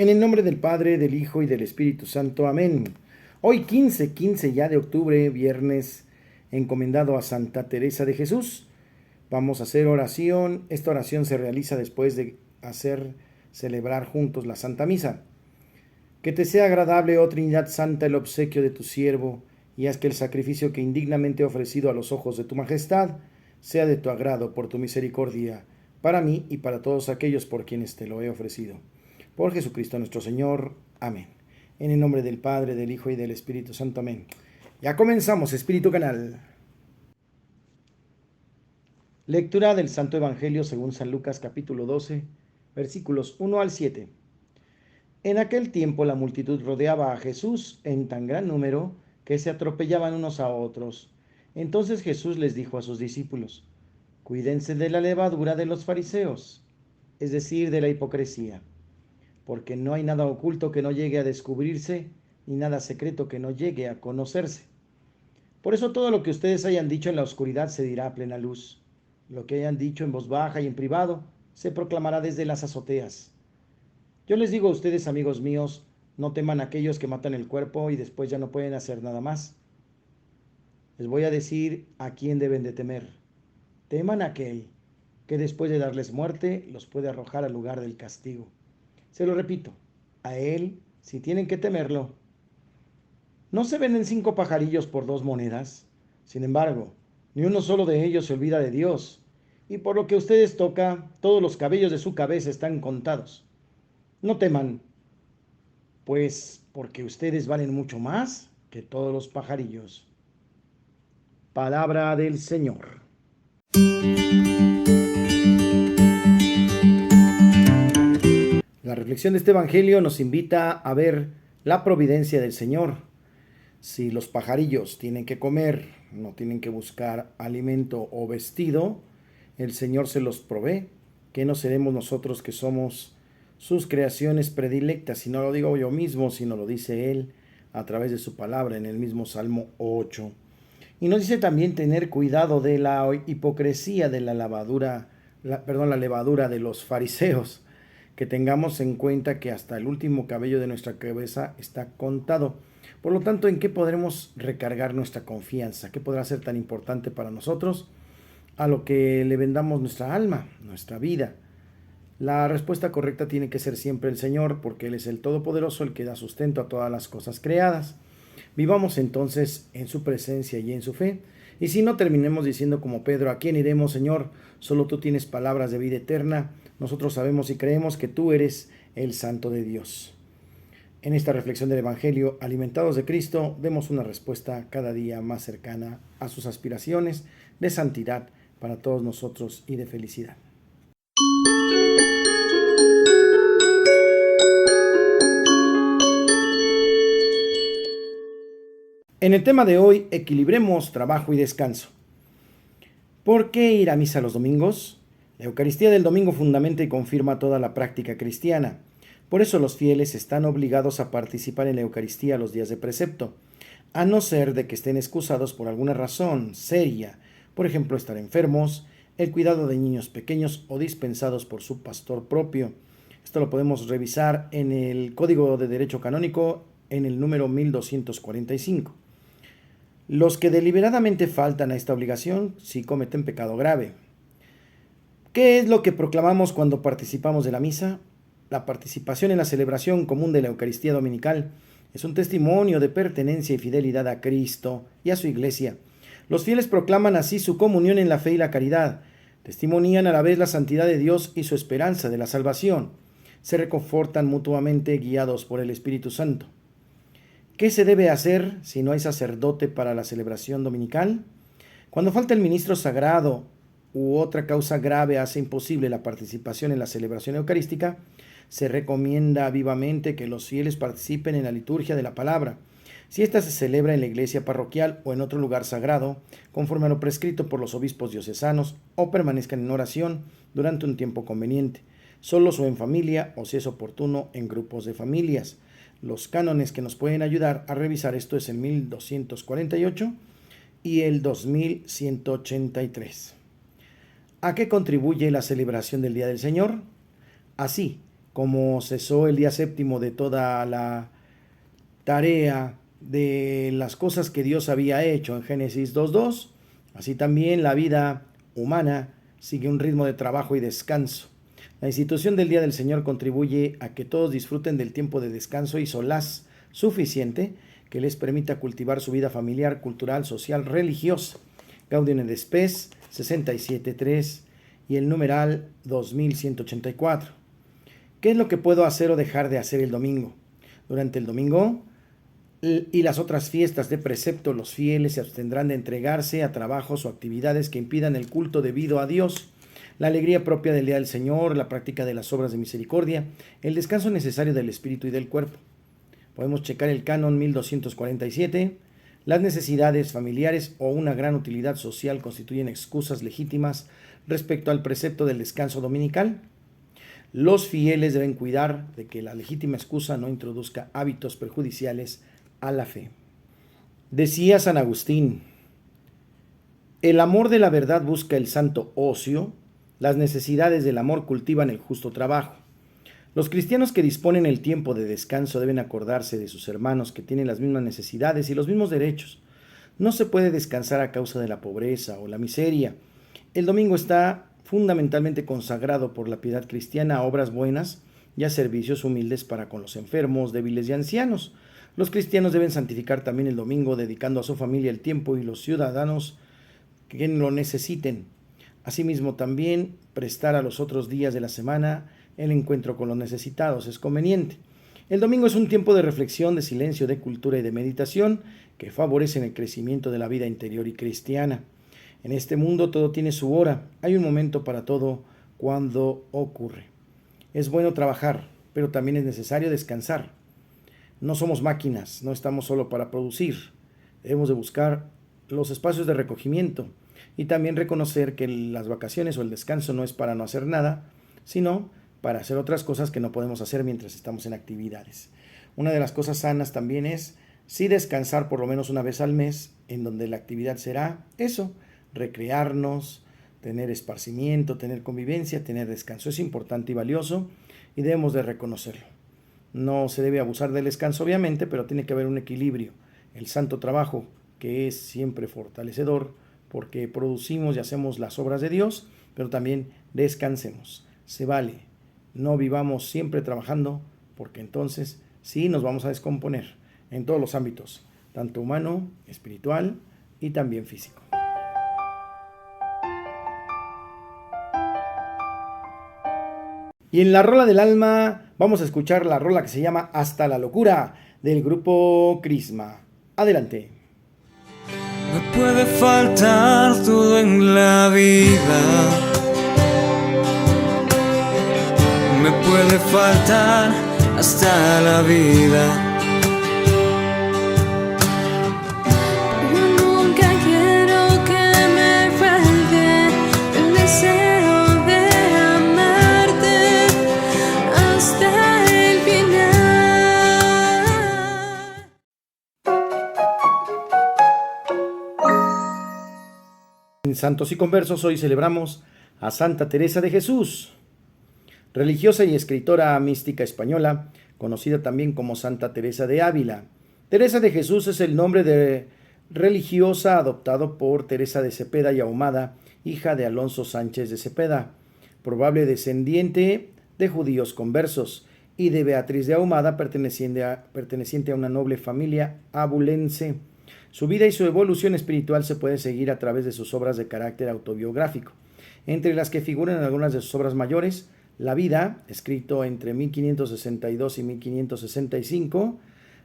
En el nombre del Padre, del Hijo y del Espíritu Santo. Amén. Hoy 15 ya de octubre, viernes, encomendado a Santa Teresa de Jesús. Vamos a hacer oración. Esta oración se realiza después de celebrar juntos la Santa Misa. Que te sea agradable, oh Trinidad Santa, el obsequio de tu siervo, y haz que el sacrificio que indignamente he ofrecido a los ojos de tu majestad sea de tu agrado por tu misericordia, para mí y para todos aquellos por quienes te lo he ofrecido. Por Jesucristo nuestro Señor. Amén. En el nombre del Padre, del Hijo y del Espíritu Santo. Amén. Ya comenzamos, Espíritu Canal. Lectura del Santo Evangelio según San Lucas capítulo 12, versículos 1 al 7. En aquel tiempo la multitud rodeaba a Jesús en tan gran número que se atropellaban unos a otros. Entonces Jesús les dijo a sus discípulos: Cuídense de la levadura de los fariseos, es decir, de la hipocresía, porque no hay nada oculto que no llegue a descubrirse, ni nada secreto que no llegue a conocerse. Por eso todo lo que ustedes hayan dicho en la oscuridad se dirá a plena luz. Lo que hayan dicho en voz baja y en privado se proclamará desde las azoteas. Yo les digo a ustedes, amigos míos, no teman a aquellos que matan el cuerpo y después ya no pueden hacer nada más. Les voy a decir a quién deben de temer. Teman a aquel que después de darles muerte los puede arrojar al lugar del castigo. Se lo repito, a él si tienen que temerlo. ¿No se venden 5 pajarillos por 2 monedas? Sin embargo, ni uno solo de ellos se olvida de Dios, y por lo que a ustedes toca, todos los cabellos de su cabeza están contados. No teman, pues porque ustedes valen mucho más que todos los pajarillos. Palabra del Señor. La reflexión de este Evangelio nos invita a ver la providencia del Señor. Si los pajarillos tienen que comer, no tienen que buscar alimento o vestido, el Señor se los provee. ¿Qué no seremos nosotros que somos sus creaciones predilectas? Y no lo digo yo mismo, sino lo dice Él a través de su palabra en el mismo Salmo 8. Y nos dice también tener cuidado de la hipocresía de la levadura de los fariseos. Que tengamos en cuenta que hasta el último cabello de nuestra cabeza está contado. Por lo tanto, ¿en qué podremos recargar nuestra confianza? ¿Qué podrá ser tan importante para nosotros? A lo que le vendamos nuestra alma, nuestra vida. La respuesta correcta tiene que ser siempre el Señor, porque Él es el Todopoderoso, el que da sustento a todas las cosas creadas. Vivamos entonces en su presencia y en su fe. Y si no, terminemos diciendo como Pedro: ¿a quién iremos, Señor? Solo tú tienes palabras de vida eterna. Nosotros sabemos y creemos que tú eres el Santo de Dios. En esta reflexión del Evangelio, alimentados de Cristo, demos una respuesta cada día más cercana a sus aspiraciones de santidad para todos nosotros y de felicidad. En el tema de hoy, equilibremos trabajo y descanso. ¿Por qué ir a misa los domingos? La Eucaristía del domingo fundamenta y confirma toda la práctica cristiana. Por eso los fieles están obligados a participar en la Eucaristía los días de precepto, a no ser de que estén excusados por alguna razón seria, por ejemplo, estar enfermos, el cuidado de niños pequeños o dispensados por su pastor propio. Esto lo podemos revisar en el Código de Derecho Canónico en el número 1245. Los que deliberadamente faltan a esta obligación sí cometen pecado grave. ¿Qué es lo que proclamamos cuando participamos de la misa? La participación en la celebración común de la Eucaristía Dominical es un testimonio de pertenencia y fidelidad a Cristo y a su Iglesia. Los fieles proclaman así su comunión en la fe y la caridad, testimonian a la vez la santidad de Dios y su esperanza de la salvación. Se reconfortan mutuamente guiados por el Espíritu Santo. ¿Qué se debe hacer si no hay sacerdote para la celebración dominical? Cuando falta el ministro sagrado u otra causa grave hace imposible la participación en la celebración eucarística, se recomienda vivamente que los fieles participen en la liturgia de la palabra. Si ésta se celebra en la iglesia parroquial o en otro lugar sagrado, conforme a lo prescrito por los obispos diocesanos, o permanezcan en oración durante un tiempo conveniente, solos o en familia, o si es oportuno, en grupos de familias. Los cánones que nos pueden ayudar a revisar esto es el 1248 y el 2183. ¿A qué contribuye la celebración del Día del Señor? Así, como cesó el día séptimo de toda la tarea de las cosas que Dios había hecho en Génesis 2:2, así también la vida humana sigue un ritmo de trabajo y descanso. La institución del Día del Señor contribuye a que todos disfruten del tiempo de descanso y solaz suficiente que les permita cultivar su vida familiar, cultural, social, religiosa. Gaudium et Spes 67.3 y el numeral 2184. ¿Qué es lo que puedo hacer o dejar de hacer el domingo? Durante el domingo y las otras fiestas de precepto, los fieles se abstendrán de entregarse a trabajos o actividades que impidan el culto debido a Dios, la alegría propia del Día del Señor, la práctica de las obras de misericordia, el descanso necesario del espíritu y del cuerpo. Podemos checar el canon 1247. Las necesidades familiares o una gran utilidad social constituyen excusas legítimas respecto al precepto del descanso dominical. Los fieles deben cuidar de que la legítima excusa no introduzca hábitos perjudiciales a la fe. Decía San Agustín: el amor de la verdad busca el santo ocio, las necesidades del amor cultivan el justo trabajo. Los cristianos que disponen el tiempo de descanso deben acordarse de sus hermanos que tienen las mismas necesidades y los mismos derechos. No se puede descansar a causa de la pobreza o la miseria. El domingo está fundamentalmente consagrado por la piedad cristiana a obras buenas y a servicios humildes para con los enfermos, débiles y ancianos. Los cristianos deben santificar también el domingo, dedicando a su familia el tiempo y los ciudadanos que lo necesiten. Asimismo, también prestar a los otros días de la semana el encuentro con los necesitados es conveniente. El domingo es un tiempo de reflexión, de silencio, de cultura y de meditación que favorecen el crecimiento de la vida interior y cristiana. En este mundo todo tiene su hora, hay un momento para todo cuando ocurre. Es bueno trabajar, pero también es necesario descansar. No somos máquinas, no estamos solo para producir. Debemos de buscar los espacios de recogimiento y también reconocer que las vacaciones o el descanso no es para no hacer nada, sino para hacer otras cosas que no podemos hacer mientras estamos en actividades. Una de las cosas sanas también es sí descansar por lo menos una vez al mes, en donde la actividad será eso, recrearnos, tener esparcimiento, tener convivencia, tener descanso. Es importante y valioso y debemos de reconocerlo. No se debe abusar del descanso, obviamente, pero tiene que haber un equilibrio. El santo trabajo, que es siempre fortalecedor, porque producimos y hacemos las obras de Dios, pero también descansemos. Se vale. No vivamos siempre trabajando, porque entonces sí nos vamos a descomponer en todos los ámbitos, tanto humano, espiritual y también físico. Y en la rola del alma vamos a escuchar la rola que se llama Hasta la locura del grupo Crisma. Adelante. Me puede faltar todo en la vida, me puede faltar hasta la vida. En Santos y Conversos hoy celebramos a Santa Teresa de Jesús, religiosa y escritora mística española, conocida también como Santa Teresa de Ávila. Teresa de Jesús es el nombre de religiosa adoptado por Teresa de Cepeda y Ahumada, hija de Alonso Sánchez de Cepeda, probable descendiente de judíos conversos, y de Beatriz de Ahumada, perteneciente a una noble familia abulense. Su vida y su evolución espiritual se puede seguir a través de sus obras de carácter autobiográfico, entre las que figuran algunas de sus obras mayores: La vida, escrito entre 1562 y 1565,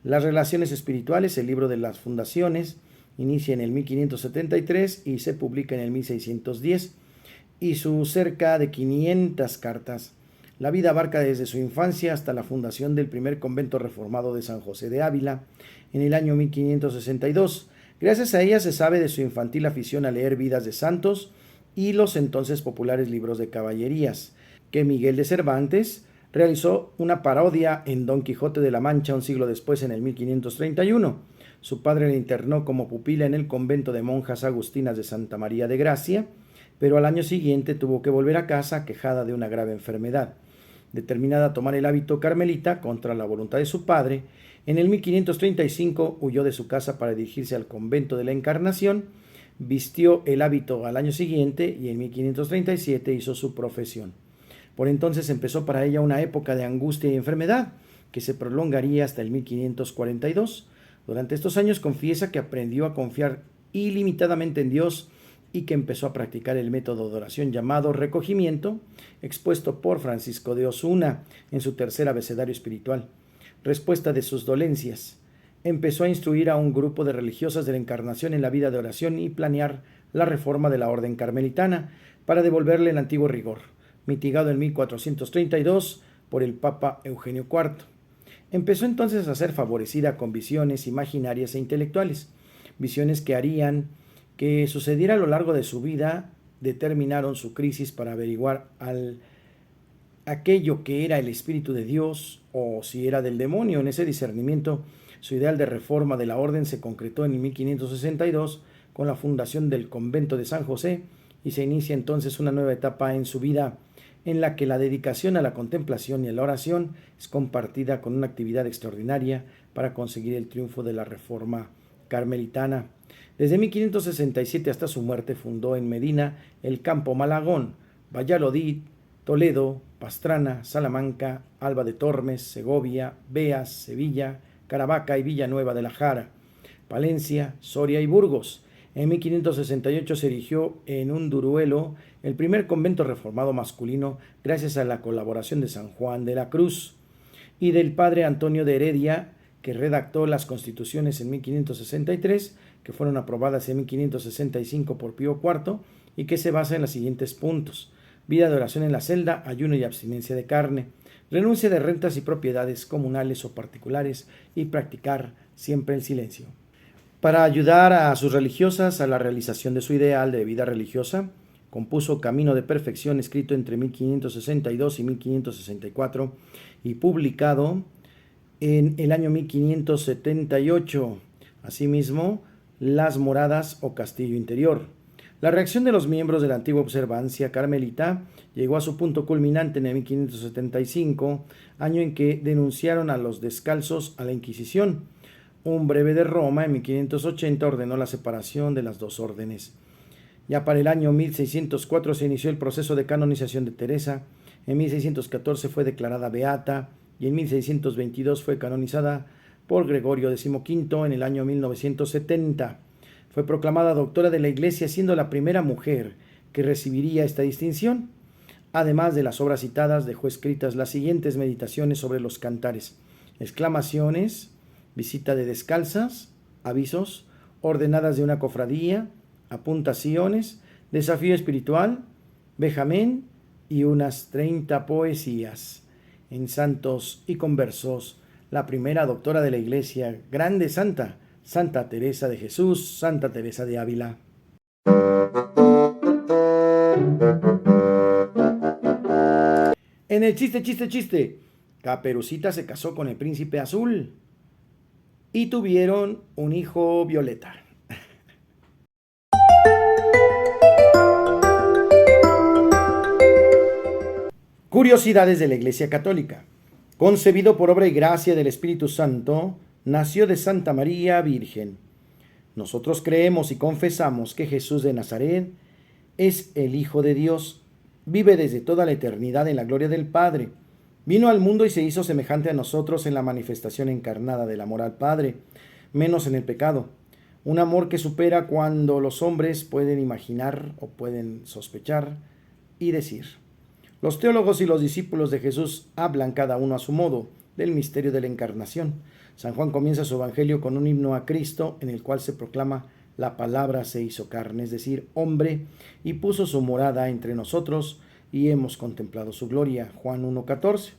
Las relaciones espirituales, el libro de las fundaciones, inicia en el 1573 y se publica en el 1610, y sus cerca de 500 cartas. La vida abarca desde su infancia hasta la fundación del primer convento reformado de San José de Ávila en el año 1562. Gracias a ella se sabe de su infantil afición a leer vidas de santos y los entonces populares libros de caballerías, que Miguel de Cervantes realizó una parodia en Don Quijote de la Mancha un siglo después, en el 1531. Su padre le internó como pupila en el convento de monjas agustinas de Santa María de Gracia, pero al año siguiente tuvo que volver a casa quejada de una grave enfermedad. Determinada a tomar el hábito carmelita contra la voluntad de su padre, en el 1535 huyó de su casa para dirigirse al convento de la Encarnación, vistió el hábito al año siguiente y en 1537 hizo su profesión. Por entonces empezó para ella una época de angustia y enfermedad que se prolongaría hasta el 1542. Durante estos años confiesa que aprendió a confiar ilimitadamente en Dios y que empezó a practicar el método de oración llamado recogimiento, expuesto por Francisco de Osuna en su tercer abecedario espiritual. Respuesta de sus dolencias. Empezó a instruir a un grupo de religiosas de la Encarnación en la vida de oración y planear la reforma de la orden carmelitana para devolverle el antiguo rigor, mitigado en 1432 por el Papa Eugenio IV. Empezó entonces a ser favorecida con visiones imaginarias e intelectuales, visiones que harían que sucediera a lo largo de su vida. Determinaron su crisis para averiguar aquello que era el Espíritu de Dios o si era del demonio. En ese discernimiento, su ideal de reforma de la orden se concretó en 1562 con la fundación del convento de San José y se inicia entonces una nueva etapa en su vida en la que la dedicación a la contemplación y a la oración es compartida con una actividad extraordinaria para conseguir el triunfo de la reforma carmelitana. Desde 1567 hasta su muerte fundó en Medina el Campo Malagón, Valladolid, Toledo, Pastrana, Salamanca, Alba de Tormes, Segovia, Beas, Sevilla, Caravaca y Villanueva de la Jara, Palencia, Soria y Burgos. En 1568 se erigió en un Duruelo el primer convento reformado masculino gracias a la colaboración de San Juan de la Cruz y del padre Antonio de Heredia, que redactó las constituciones en 1563, que fueron aprobadas en 1565 por Pío IV y que se basa en los siguientes puntos: vida de oración en la celda, ayuno y abstinencia de carne, renuncia de rentas y propiedades comunales o particulares y practicar siempre el silencio. Para ayudar a sus religiosas a la realización de su ideal de vida religiosa, compuso Camino de Perfección, escrito entre 1562 y 1564 y publicado en el año 1578. Asimismo, Las Moradas o Castillo Interior. La reacción de los miembros de la antigua observancia carmelita llegó a su punto culminante en el 1575, año en que denunciaron a los descalzos a la Inquisición. Un breve de Roma en 1580 ordenó la separación de las dos órdenes. Ya para el año 1604 se inició el proceso de canonización de Teresa. En 1614 fue declarada beata y en 1622 fue canonizada por Gregorio XV en el año 1970. Fue proclamada doctora de la Iglesia, siendo la primera mujer que recibiría esta distinción. Además de las obras citadas, dejó escritas las siguientes meditaciones sobre los cantares: exclamaciones, visita de descalzas, avisos, ordenadas de una cofradía, apuntaciones, desafío espiritual, vejamen y unas 30 poesías. En Santos y Conversos, la primera doctora de la Iglesia, grande santa, Santa Teresa de Jesús, Santa Teresa de Ávila. En el chiste, Caperucita se casó con el príncipe azul y tuvieron un hijo violeta. Curiosidades de la Iglesia Católica. Concebido por obra y gracia del Espíritu Santo, nació de Santa María Virgen. Nosotros creemos y confesamos que Jesús de Nazaret es el Hijo de Dios. Vive desde toda la eternidad en la gloria del Padre. Vino al mundo y se hizo semejante a nosotros en la manifestación encarnada del amor al Padre, menos en el pecado. Un amor que supera cuando los hombres pueden imaginar o pueden sospechar y decir. Los teólogos y los discípulos de Jesús hablan cada uno a su modo del misterio de la encarnación. San Juan comienza su evangelio con un himno a Cristo en el cual se proclama: la palabra se hizo carne, es decir, hombre, y puso su morada entre nosotros, y hemos contemplado su gloria. Juan 1:14.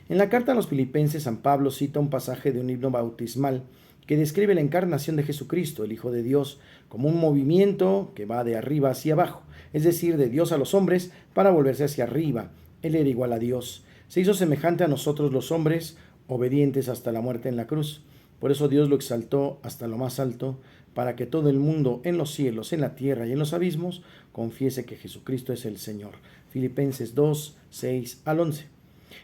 En la carta a los Filipenses, San Pablo cita un pasaje de un himno bautismal que describe la encarnación de Jesucristo, el Hijo de Dios, como un movimiento que va de arriba hacia abajo, es decir, de Dios a los hombres para volverse hacia arriba. Él era igual a Dios. Se hizo semejante a nosotros los hombres, obedientes hasta la muerte en la cruz. Por eso Dios lo exaltó hasta lo más alto, para que todo el mundo en los cielos, en la tierra y en los abismos confiese que Jesucristo es el Señor. Filipenses 2, 6 al 11.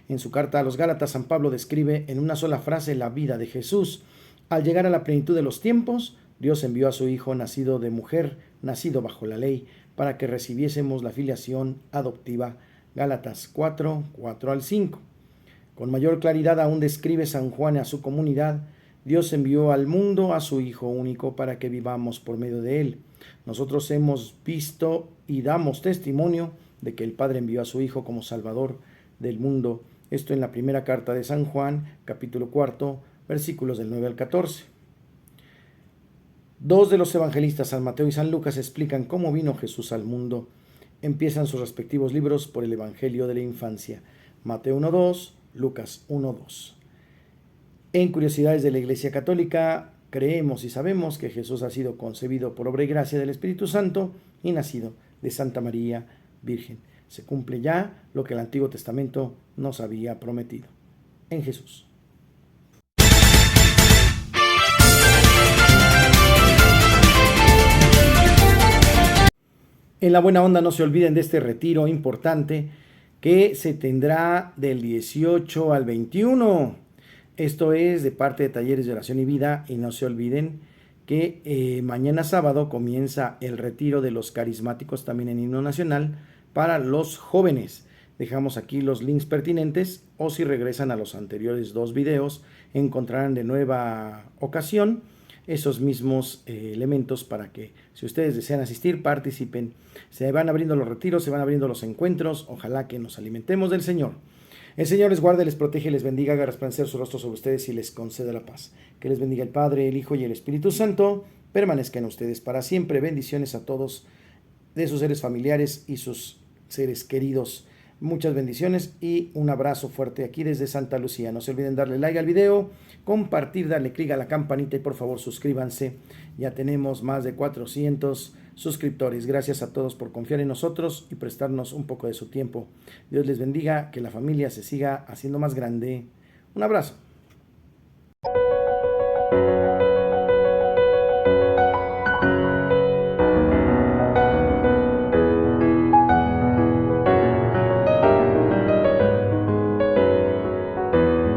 En su carta a los Gálatas, San Pablo describe en una sola frase la vida de Jesús. Al llegar a la plenitud de los tiempos, Dios envió a su Hijo nacido de mujer, nacido bajo la ley, para que recibiésemos la filiación adoptiva. Gálatas 4, 4 al 5. Con mayor claridad aún describe San Juan a su comunidad: Dios envió al mundo a su Hijo único para que vivamos por medio de él. Nosotros hemos visto y damos testimonio de que el Padre envió a su Hijo como Salvador del mundo. Esto en la primera carta de San Juan, capítulo 4, versículos del 9 al 14. Dos de los evangelistas, San Mateo y San Lucas, explican cómo vino Jesús al mundo. Empiezan sus respectivos libros por el Evangelio de la infancia. Mateo 1:2, Lucas 1:2. En Curiosidades de la Iglesia Católica, creemos y sabemos que Jesús ha sido concebido por obra y gracia del Espíritu Santo y nacido de Santa María Virgen. Se cumple ya lo que el Antiguo Testamento nos había prometido. En Jesús. En la buena onda no se olviden de este retiro importante que se tendrá del 18 al 21. Esto es de parte de Talleres de Oración y Vida, y no se olviden que mañana sábado comienza el retiro de los carismáticos también en himno nacional para los jóvenes. Dejamos aquí los links pertinentes, o si regresan a los anteriores dos videos encontrarán de nueva ocasión esos mismos elementos para que, si ustedes desean asistir, participen. Se van abriendo los retiros, se van abriendo los encuentros. Ojalá que nos alimentemos del Señor. El Señor les guarde, les protege, les bendiga, haga resplandecer su rostro sobre ustedes y les conceda la paz. Que les bendiga el Padre, el Hijo y el Espíritu Santo. Permanezcan ustedes para siempre. Bendiciones a todos de sus seres familiares y sus seres queridos. Muchas bendiciones y un abrazo fuerte aquí desde Santa Lucía. No se olviden darle like al video, compartir, darle clic a la campanita y por favor suscríbanse. Ya tenemos más de 400 suscriptores. Gracias a todos por confiar en nosotros y prestarnos un poco de su tiempo. Dios les bendiga, que la familia se siga haciendo más grande. Un abrazo.